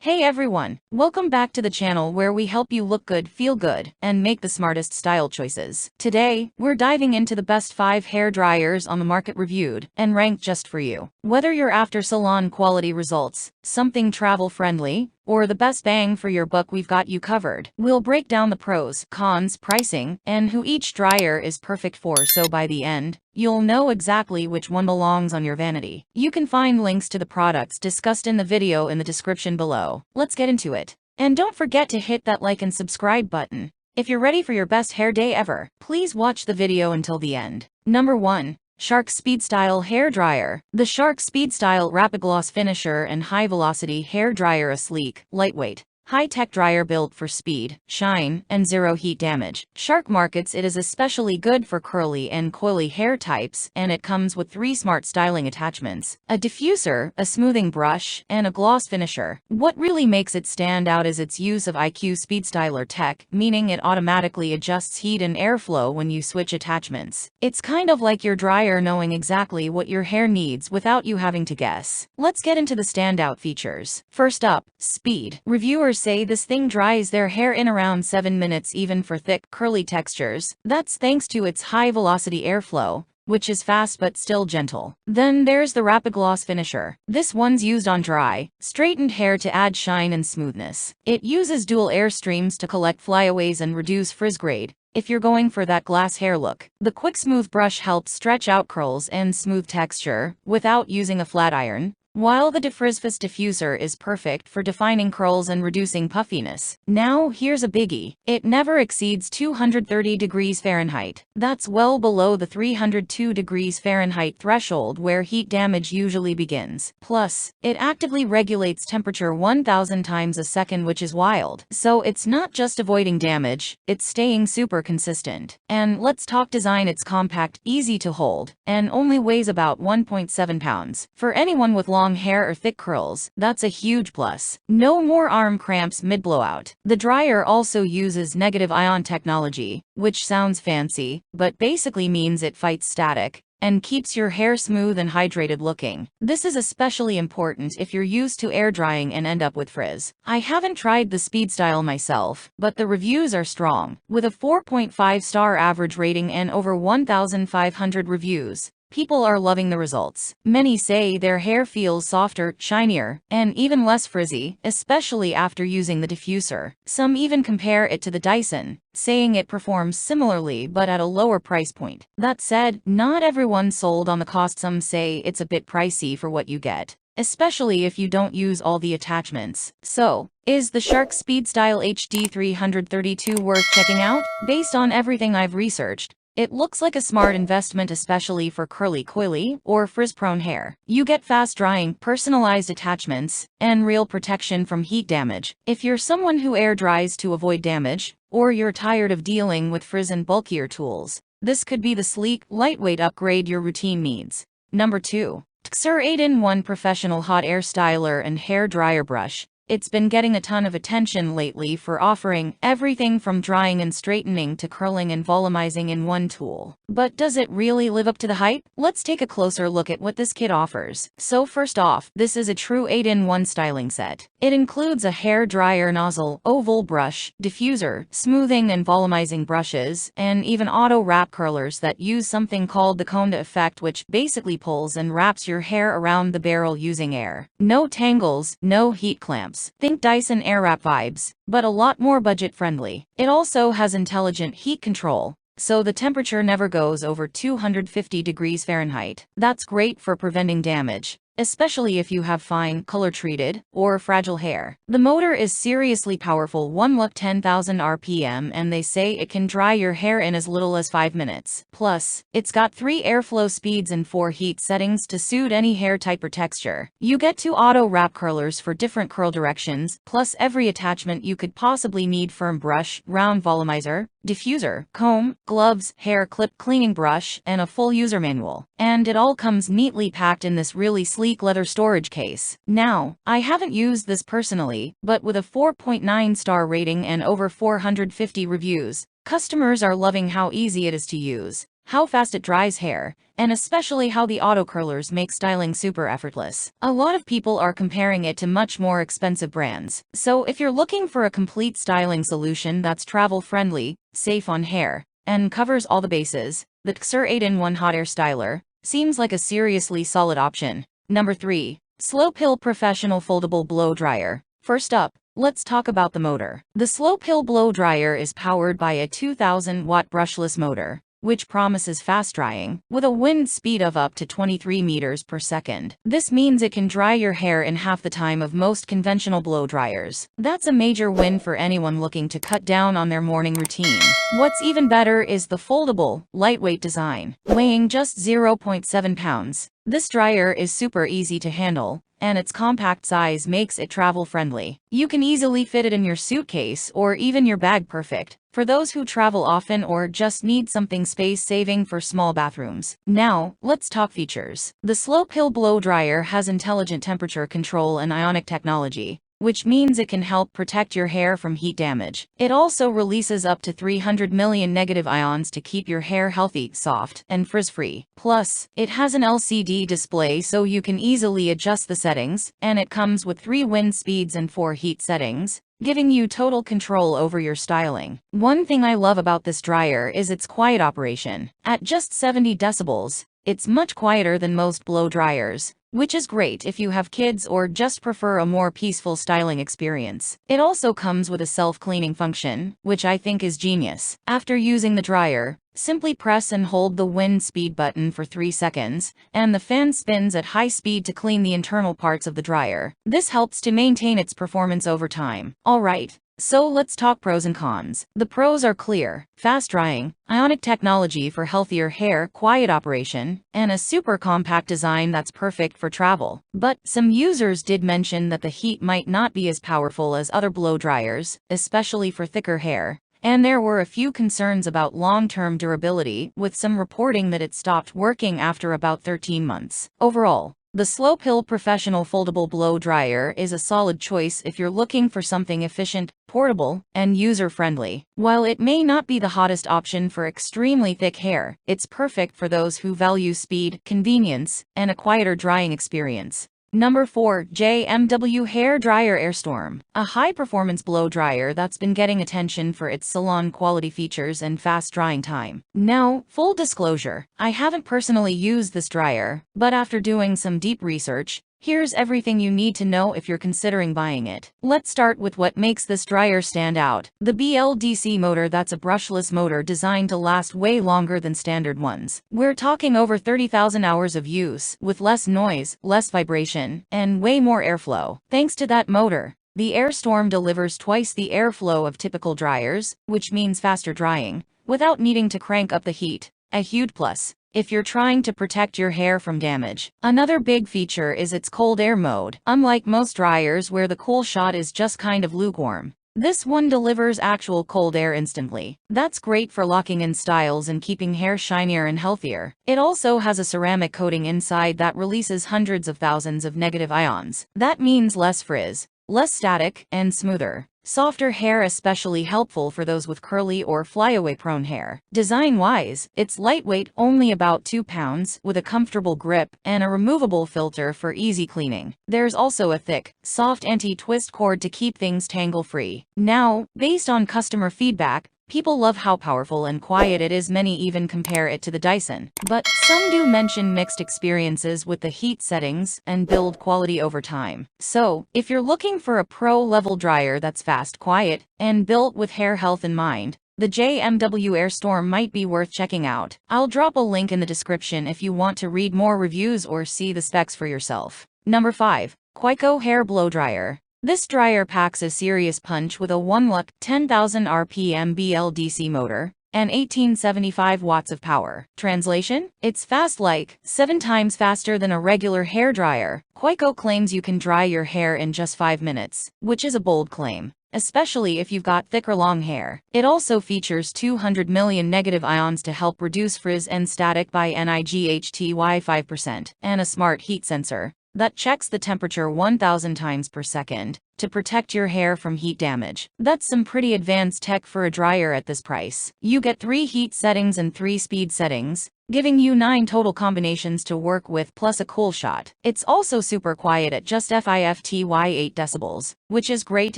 Hey everyone, welcome back to the channel where we help you look good, feel good, and make the smartest style choices. Today, we're diving into the best 5 hair dryers on the market reviewed and ranked just for you. Whether you're after salon quality results, something travel friendly, or the best bang for your buck, we've got you covered. We'll break down the pros, cons, pricing, and who each dryer is perfect for, so by the end, you'll know exactly which one belongs on your vanity. You can find links to the products discussed in the video in the description below. Let's get into it. And don't forget to hit that like and subscribe button. If you're ready for your best hair day ever, please watch the video until the end. Number 1. Shark SpeedStyle Hair Dryer. The Shark SpeedStyle RapidGloss Finisher and High Velocity Hair Dryer, a sleek, lightweight, high-tech dryer built for speed, shine, and zero heat damage. Shark markets it is especially good for curly and coily hair types, and it comes with 3 smart styling attachments: a diffuser, a smoothing brush, and a gloss finisher. What really makes it stand out is its use of IQ SpeedStyler tech, meaning it automatically adjusts heat and airflow when you switch attachments. It's kind of like your dryer knowing exactly what your hair needs without you having to guess. Let's get into the standout features. First up, speed. Reviewers say this thing dries their hair in around 7 minutes, even for thick, curly textures. That's thanks to its high-velocity airflow, which is fast but still gentle. Then there's the RapidGloss Finisher. This one's used on dry, straightened hair to add shine and smoothness. It uses dual air streams to collect flyaways and reduce frizz grade, if you're going for that glass hair look. The quick smooth brush helps stretch out curls and smooth texture without using a flat iron, while the Defrizz diffuser is perfect for defining curls and reducing puffiness. Now here's a biggie. It never exceeds 230 degrees Fahrenheit. That's well below the 302 degrees Fahrenheit threshold where heat damage usually begins. Plus, it actively regulates temperature 1,000 times a second, which is wild. So it's not just avoiding damage, it's staying super consistent. And let's talk design. It's compact, easy to hold, and only weighs about 1.7 pounds. For anyone with long hair or thick curls, that's a huge plus. No more arm cramps mid-blowout. The dryer also uses negative ion technology, which sounds fancy, but basically means it fights static and keeps your hair smooth and hydrated looking. This is especially important if you're used to air drying and end up with frizz. I haven't tried the SpeedStyle myself, but the reviews are strong. With a 4.5-star average rating and over 1,500 reviews, people are loving the results. Many say their hair feels softer, shinier, and even less frizzy, especially after using the diffuser. Some even compare it to the Dyson, saying it performs similarly but at a lower price point. That said, not everyone's sold on the cost. Some say it's a bit pricey for what you get, especially if you don't use all the attachments. So, is the Shark SpeedStyle HD 332 worth checking out? Based on everything I've researched, it looks like a smart investment, especially for curly, coily, or frizz-prone hair. You get fast-drying, personalized attachments, and real protection from heat damage. If you're someone who air dries to avoid damage, or you're tired of dealing with frizz and bulkier tools, this could be the sleek, lightweight upgrade your routine needs. Number 2. Tqcir 8-in-1 Professional Hot Air Styler and Hair Dryer Brush. It's been getting a ton of attention lately for offering everything from drying and straightening to curling and volumizing in one tool. But does it really live up to the hype? Let's take a closer look at what this kit offers. So first off, this is a true 8-in-1 styling set. It includes a hair dryer nozzle, oval brush, diffuser, smoothing and volumizing brushes, and even auto wrap curlers that use something called the Conda effect, which basically pulls and wraps your hair around the barrel using air. No tangles, no heat clamps. Think Dyson Airwrap vibes, but a lot more budget-friendly. It also has intelligent heat control, so the temperature never goes over 250 degrees Fahrenheit. That's great for preventing damage, especially if you have fine, color-treated, or fragile hair. The motor is seriously powerful, 10,000 RPM, and they say it can dry your hair in as little as 5 minutes. Plus, it's got 3 airflow speeds and 4 heat settings to suit any hair type or texture. You get 2 auto wrap curlers for different curl directions, plus every attachment you could possibly need: firm brush, round volumizer, diffuser, comb, gloves, hair clip, cleaning brush, and a full user manual. And it all comes neatly packed in this really sleek leather storage case. Now, I haven't used this personally, but with a 4.9-star rating and over 450 reviews, customers are loving how easy it is to use, how fast it dries hair, and especially how the auto curlers make styling super effortless. A lot of people are comparing it to much more expensive brands. So if you're looking for a complete styling solution that's travel-friendly, safe on hair, and covers all the bases, the Tqcir 8-in-1 Hot Air Styler seems like a seriously solid option. Number 3. Slopehill Professional Foldable Blow Dryer. First up, let's talk about the motor. The Slopehill Blow Dryer is powered by a 2000-watt brushless motor, which promises fast drying, with a wind speed of up to 23 meters per second. This means it can dry your hair in half the time of most conventional blow dryers. That's a major win for anyone looking to cut down on their morning routine. What's even better is the foldable, lightweight design. Weighing just 0.7 pounds, this dryer is super easy to handle, and its compact size makes it travel-friendly. You can easily fit it in your suitcase or even your bag, perfect for those who travel often or just need something space-saving for small bathrooms. Now, let's talk features. The Slopehill Blow Dryer has intelligent temperature control and ionic technology, which means it can help protect your hair from heat damage. It also releases up to 300 million negative ions to keep your hair healthy, soft, and frizz-free. Plus, it has an LCD display so you can easily adjust the settings, and it comes with 3 wind speeds and 4 heat settings, giving you total control over your styling. One thing I love about this dryer is its quiet operation. At just 70 decibels, it's much quieter than most blow dryers, which is great if you have kids or just prefer a more peaceful styling experience. It also comes with a self-cleaning function, which I think is genius. After using the dryer, simply press and hold the wind speed button for 3 seconds, and the fan spins at high speed to clean the internal parts of the dryer. This helps to maintain its performance over time. Alright, so let's talk pros and cons. The pros are clear: fast drying, ionic technology for healthier hair, quiet operation, and a super compact design that's perfect for travel. But some users did mention that the heat might not be as powerful as other blow dryers, especially for thicker hair. And there were a few concerns about long-term durability, with some reporting that it stopped working after about 13 months. Overall, the Slopehill Professional Foldable Blow Dryer is a solid choice if you're looking for something efficient, portable, and user-friendly. While it may not be the hottest option for extremely thick hair, it's perfect for those who value speed, convenience, and a quieter drying experience. Number 4. JMW Hair Dryer Airstorm. A high-performance blow dryer that's been getting attention for its salon-quality features and fast drying time. Now, full disclosure, I haven't personally used this dryer, but after doing some deep research, here's everything you need to know if you're considering buying it. Let's start with what makes this dryer stand out. The BLDC motor. That's a brushless motor designed to last way longer than standard ones. We're talking over 30,000 hours of use, with less noise, less vibration, and way more airflow. Thanks to that motor, the Airstorm delivers twice the airflow of typical dryers, which means faster drying, without needing to crank up the heat. A huge plus if you're trying to protect your hair from damage. Another big feature is its cold air mode. Unlike most dryers where the cool shot is just kind of lukewarm, this one delivers actual cold air instantly. That's great for locking in styles and keeping hair shinier and healthier. It also has a ceramic coating inside that releases hundreds of thousands of negative ions. That means less frizz, less static, and smoother, softer hair, especially helpful for those with curly or flyaway prone hair. Design-wise, it's lightweight, only about 2 pounds, with a comfortable grip and a removable filter for easy cleaning. There's also a thick, soft anti-twist cord to keep things tangle-free. Now, based on customer feedback, people love how powerful and quiet it is. Many even compare it to the Dyson. But some do mention mixed experiences with the heat settings and build quality over time. So, if you're looking for a pro-level dryer that's fast, quiet, and built with hair health in mind, the JMW Airstorm might be worth checking out. I'll drop a link in the description if you want to read more reviews or see the specs for yourself. Number 5. Quico Hair Blow Dryer. This dryer packs a serious punch with a 1-luck, 10,000 RPM BLDC motor and 1875 watts of power. Translation? It's fast, like 7 times faster than a regular hair dryer. Quico claims you can dry your hair in just 5 minutes, which is a bold claim, especially if you've got thick or long hair. It also features 200 million negative ions to help reduce frizz and static by NIGHTY 5%, and a smart heat sensor, that checks the temperature 1000 times per second to protect your hair from heat damage. That's some pretty advanced tech for a dryer at this price. You get 3 heat settings and 3 speed settings, giving you 9 total combinations to work with plus a cool shot. It's also super quiet at just FIFTY 8 decibels, which is great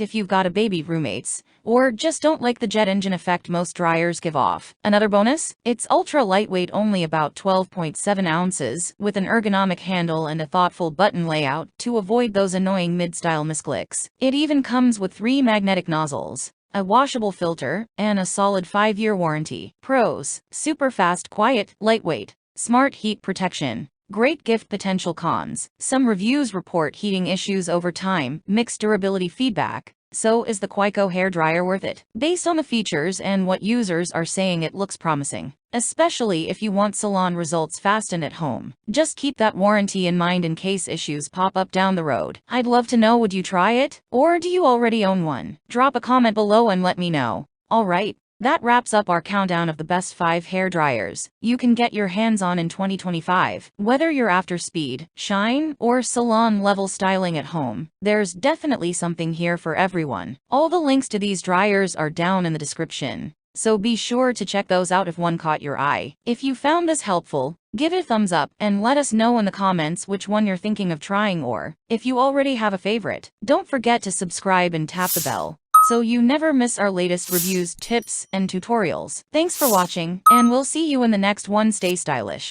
if you've got a baby roommates, or just don't like the jet engine effect most dryers give off. Another bonus? It's ultra lightweight, only about 12.7 ounces, with an ergonomic handle and a thoughtful button layout to avoid those annoying mid-style misclicks. It even comes with 3 magnetic nozzles, a washable filter, and a solid 5-year warranty. Pros: super fast, quiet, lightweight, smart heat protection. Great gift potential. Cons: some reviews report heating issues over time, mixed durability feedback. So is the Quico hairdryer worth it? Based on the features and what users are saying, it looks promising, especially if you want salon results fast and at home. Just keep that warranty in mind in case issues pop up down the road. I'd love to know, would you try it? Or do you already own one? Drop a comment below and let me know. Alright, that wraps up our countdown of the best 5 hair dryers you can get your hands on in 2025. Whether you're after speed, shine, or salon-level styling at home, there's definitely something here for everyone. All the links to these dryers are down in the description, so be sure to check those out if one caught your eye. If you found this helpful, give it a thumbs up and let us know in the comments which one you're thinking of trying, or if you already have a favorite. Don't forget to subscribe and tap the bell so you never miss our latest reviews, tips, and tutorials. Thanks for watching, and we'll see you in the next one. Stay stylish.